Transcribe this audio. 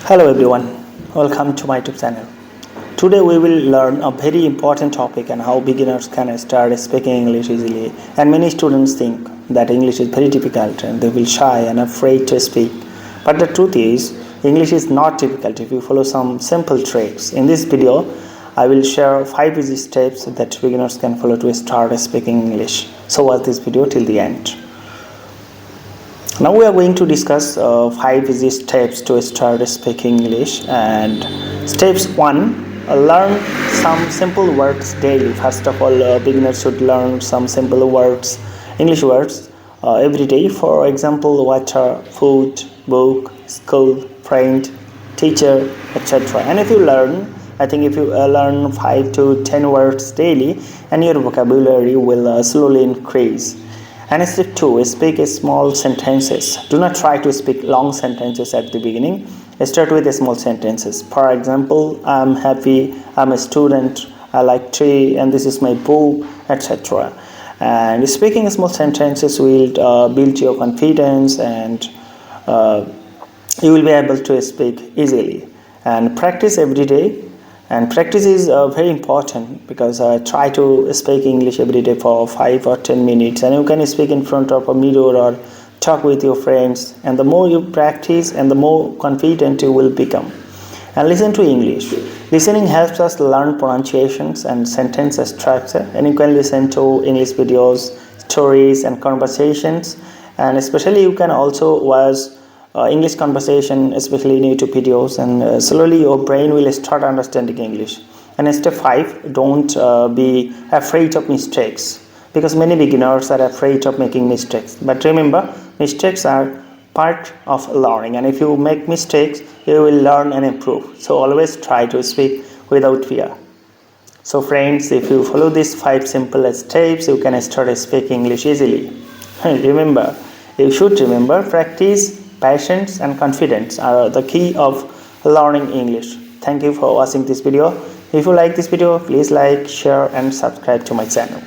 Hello everyone, welcome to my YouTube channel. Today we will learn a very important topic and how beginners can start speaking English easily. And many students think that English is very difficult and they will shy and afraid to speak. But the truth is, English is not difficult if you follow some simple tricks. In this video, I will share 5 easy steps that beginners can follow to start speaking English. So watch this video till the end. Now we are going to discuss 5 easy steps to start speaking English. And steps 1, learn some simple words daily. First of all, beginners should learn some simple words, English words every day. For example, water, food, book, school, friend, teacher, etc. And if you learn, I think if you learn 5 to 10 words daily, and your vocabulary will slowly increase. And step 2, speak small sentences. Do not try to speak long sentences at the beginning. Start with small sentences. For example, I'm happy, I'm a student, I like tree, and this is my book, etc. And speaking small sentences will build your confidence, and you will be able to speak easily. And practice every day. And practice is very important, because try to speak English every day for 5 or 10 minutes, and you can speak in front of a mirror or talk with your friends. And the more you practice, and the more confident you will become. And listen to English. Listening helps us learn pronunciations and sentence structure. And you can listen to English videos, stories, and conversations. And especially you can also watch English conversation, especially in YouTube videos, and slowly your brain will start understanding English. And step 5, don't be afraid of mistakes, because many beginners are afraid of making mistakes. But remember, mistakes are part of learning, and if you make mistakes, you will learn and improve. So always try to speak without fear. So friends, if you follow these 5 simple steps, you can start speaking English easily. You should remember, practice, patience, and confidence are the key of learning English. Thank you for watching this video. If you like this video, please like, share, and subscribe to my channel.